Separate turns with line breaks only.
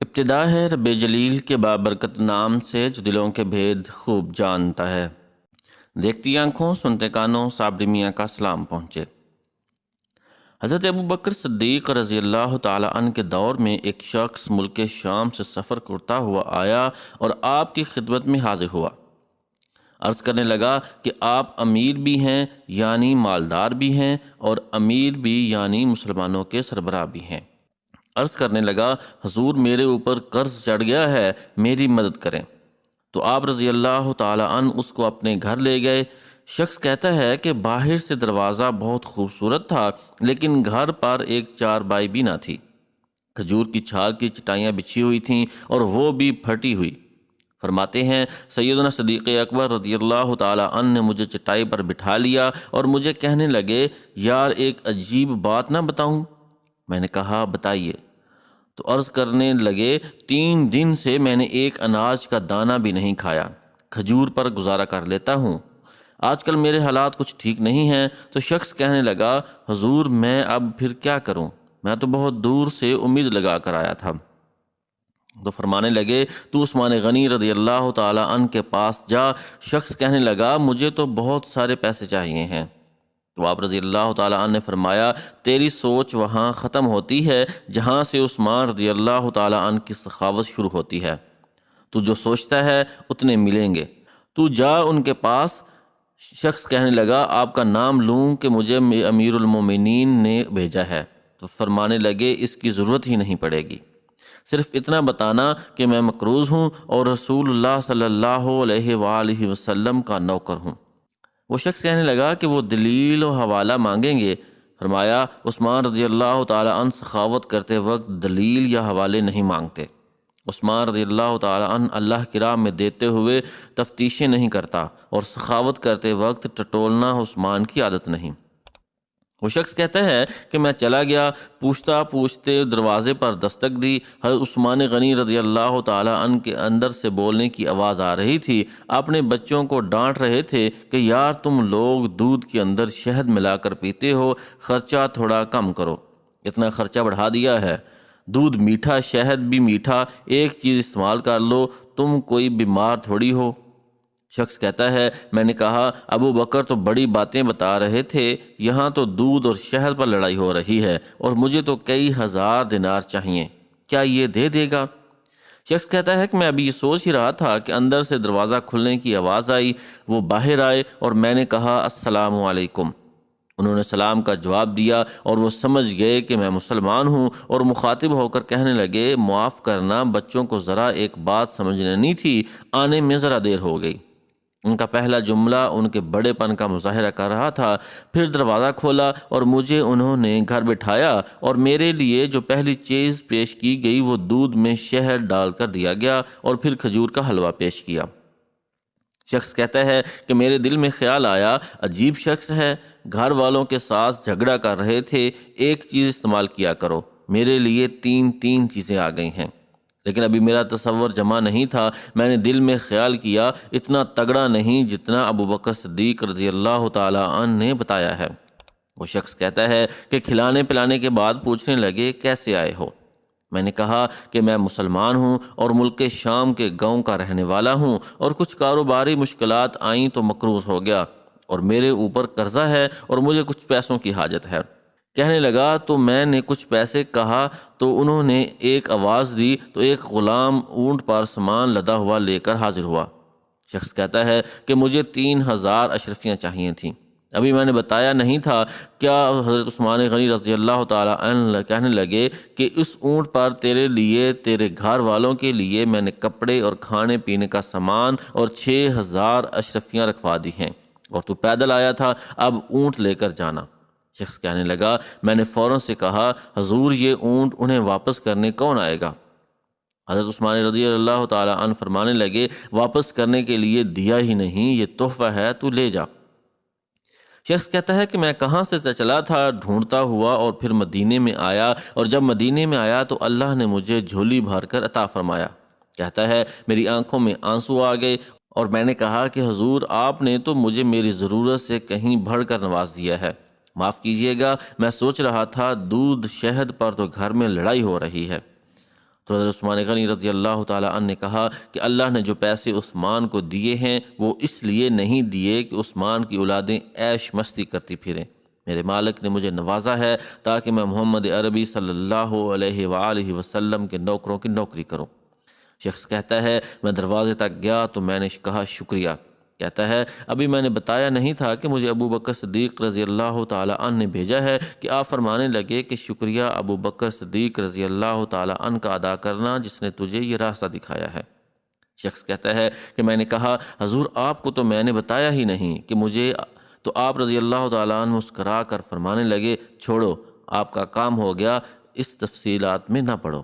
ابتدا ہے رب جلیل کے بابرکت نام سے جو دلوں کے بھید خوب جانتا ہے۔ دیکھتی آنکھوں سنتے کانوں صابری میاں کا سلام پہنچے۔ حضرت ابو بکر صدیق رضی اللہ تعالی عنہ کے دور میں ایک شخص ملک شام سے سفر کرتا ہوا آیا اور آپ کی خدمت میں حاضر ہوا۔ عرض کرنے لگا کہ آپ امیر بھی ہیں یعنی مالدار بھی ہیں، اور امیر بھی یعنی مسلمانوں کے سربراہ بھی ہیں۔ عرض کرنے لگا، حضور میرے اوپر قرض چڑھ گیا ہے، میری مدد کریں۔ تو آپ رضی اللہ تعالی عنہ اس کو اپنے گھر لے گئے۔ شخص کہتا ہے کہ باہر سے دروازہ بہت خوبصورت تھا، لیکن گھر پر ایک چارپائی بھی نہ تھی۔ کھجور کی چھال کی چٹائیاں بچھی ہوئی تھیں اور وہ بھی پھٹی ہوئی۔ فرماتے ہیں سیدنا صدیق اکبر رضی اللہ تعالی عنہ نے مجھے چٹائی پر بٹھا لیا اور مجھے کہنے لگے، یار ایک عجیب بات نہ بتاؤں؟ میں نے کہا بتائیے۔ تو عرض کرنے لگے، 3 دن سے میں نے ایک اناج کا دانہ بھی نہیں کھایا، کھجور پر گزارا کر لیتا ہوں۔ آج کل میرے حالات کچھ ٹھیک نہیں ہیں۔ تو شخص کہنے لگا، حضور میں اب پھر کیا کروں؟ میں تو بہت دور سے امید لگا کر آیا تھا۔ تو فرمانے لگے، تو عثمان غنی رضی اللہ تعالی عنہ کے پاس جا۔ شخص کہنے لگا، مجھے تو بہت سارے پیسے چاہیے ہیں۔ تو آپ رضی اللہ تعالیٰ عنہ نے فرمایا، تیری سوچ وہاں ختم ہوتی ہے جہاں سے عثمان رضی اللہ تعالیٰ عنہ کی سخاوت شروع ہوتی ہے۔ تو جو سوچتا ہے اتنے ملیں گے، تو جا ان کے پاس۔ شخص کہنے لگا، آپ کا نام لوں کہ مجھے امیر المومنین نے بھیجا ہے؟ تو فرمانے لگے، اس کی ضرورت ہی نہیں پڑے گی، صرف اتنا بتانا کہ میں مقروض ہوں اور رسول اللہ صلی اللہ علیہ وآلہ وسلم کا نوکر ہوں۔ وہ شخص کہنے لگا کہ وہ دلیل و حوالہ مانگیں گے۔ فرمایا، عثمان رضی اللہ تعالی عنہ سخاوت کرتے وقت دلیل یا حوالے نہیں مانگتے۔ عثمان رضی اللہ تعالی عنہ اللہ کی راہ میں دیتے ہوئے تفتیشیں نہیں کرتا، اور سخاوت کرتے وقت ٹٹولنا عثمان کی عادت نہیں۔ وہ شخص کہتا ہے کہ میں چلا گیا، پوچھتا پوچھتے دروازے پر دستک دی۔ حضرت عثمان غنی رضی اللہ تعالی عنہ کے اندر سے بولنے کی آواز آ رہی تھی۔ اپنے بچوں کو ڈانٹ رہے تھے کہ یار تم لوگ دودھ کے اندر شہد ملا کر پیتے ہو، خرچہ تھوڑا کم کرو، اتنا خرچہ بڑھا دیا ہے۔ دودھ میٹھا، شہد بھی میٹھا، ایک چیز استعمال کر لو، تم کوئی بیمار تھوڑی ہو۔ شخص کہتا ہے، میں نے کہا، ابو بکر تو بڑی باتیں بتا رہے تھے، یہاں تو دودھ اور شہد پر لڑائی ہو رہی ہے، اور مجھے تو کئی ہزار دینار چاہیے، کیا یہ دے دے گا؟ شخص کہتا ہے کہ میں ابھی یہ سوچ ہی رہا تھا کہ اندر سے دروازہ کھلنے کی آواز آئی۔ وہ باہر آئے اور میں نے کہا، السلام علیکم۔ انہوں نے سلام کا جواب دیا اور وہ سمجھ گئے کہ میں مسلمان ہوں، اور مخاطب ہو کر کہنے لگے، معاف کرنا، بچوں کو ذرا ایک بات سمجھنی تھی، آنے میں ذرا دیر ہو گئی۔ ان کا پہلا جملہ ان کے بڑے پن کا مظاہرہ کر رہا تھا۔ پھر دروازہ کھولا اور مجھے انہوں نے گھر بٹھایا، اور میرے لیے جو پہلی چیز پیش کی گئی وہ دودھ میں شہد ڈال کر دیا گیا، اور پھر کھجور کا حلوہ پیش کیا۔ شخص کہتا ہے کہ میرے دل میں خیال آیا، عجیب شخص ہے، گھر والوں کے ساتھ جھگڑا کر رہے تھے، ایک چیز استعمال کیا کرو، میرے لیے 3 چیزیں آ گئی ہیں۔ لیکن ابھی میرا تصور جمع نہیں تھا۔ میں نے دل میں خیال کیا، اتنا تگڑا نہیں جتنا ابو بکر صدیق رضی اللہ تعالی عنہ نے بتایا ہے۔ وہ شخص کہتا ہے کہ کھلانے پلانے کے بعد پوچھنے لگے، کیسے آئے ہو؟ میں نے کہا کہ میں مسلمان ہوں اور ملک شام کے گاؤں کا رہنے والا ہوں، اور کچھ کاروباری مشکلات آئیں تو مقروض ہو گیا، اور میرے اوپر قرضہ ہے اور مجھے کچھ پیسوں کی حاجت ہے۔ کہنے لگا، تو میں نے کچھ پیسے کہا تو انہوں نے ایک آواز دی، تو ایک غلام اونٹ پر سامان لدا ہوا لے کر حاضر ہوا۔ شخص کہتا ہے کہ مجھے 3000 اشرفیاں چاہیے تھیں، ابھی میں نے بتایا نہیں تھا کیا؟ حضرت عثمان غنی رضی اللہ تعالی عنہ کہنے لگے کہ اس اونٹ پر تیرے لیے، تیرے گھر والوں کے لیے میں نے کپڑے اور کھانے پینے کا سامان اور 6000 اشرفیاں رکھوا دی ہیں، اور تو پیدل آیا تھا، اب اونٹ لے کر جانا۔ شخص کہنے لگا، میں نے فوراً سے کہا، حضور یہ اونٹ انہیں واپس کرنے کون آئے گا؟ حضرت عثمان رضی اللہ تعالی عنہ فرمانے لگے، واپس کرنے کے لیے دیا ہی نہیں، یہ تحفہ ہے، تو لے جا۔ شخص کہتا ہے کہ میں کہاں سے چلا تھا، ڈھونڈتا ہوا، اور پھر مدینے میں آیا، اور جب مدینے میں آیا تو اللہ نے مجھے جھولی بھر کر عطا فرمایا۔ کہتا ہے، میری آنکھوں میں آنسو آ گئے، اور میں نے کہا کہ حضور آپ نے تو مجھے میری ضرورت سے کہیں بڑھ کر نواز دیا ہے، معاف کیجیے گا، میں سوچ رہا تھا دودھ شہد پر تو گھر میں لڑائی ہو رہی ہے۔ تو حضرت عثمان غنی رضی اللہ تعالیٰ عنہ نے کہا کہ اللہ نے جو پیسے عثمان کو دیے ہیں وہ اس لیے نہیں دیے کہ عثمان کی اولادیں عیش مستی کرتی پھریں، میرے مالک نے مجھے نوازا ہے تاکہ میں محمد عربی صلی اللہ علیہ وآلہ وسلم کے نوکروں کی نوکری کروں۔ شخص کہتا ہے میں دروازے تک گیا تو میں نے کہا شکریہ۔ کہتا ہے ابھی میں نے بتایا نہیں تھا کہ مجھے ابو بکر صدیق رضی اللہ تعالیٰ عنہ نے بھیجا ہے کہ آپ فرمانے لگے کہ شکریہ ابو بکر صدیق رضی اللہ تعالیٰ عنہ کا ادا کرنا جس نے تجھے یہ راستہ دکھایا ہے۔ شخص کہتا ہے کہ میں نے کہا حضور آپ کو تو میں نے بتایا ہی نہیں کہ مجھے، تو آپ رضی اللہ تعالیٰ عنہ مسکرا کر فرمانے لگے چھوڑو، آپ کا کام ہو گیا، اس تفصیلات میں نہ پڑو۔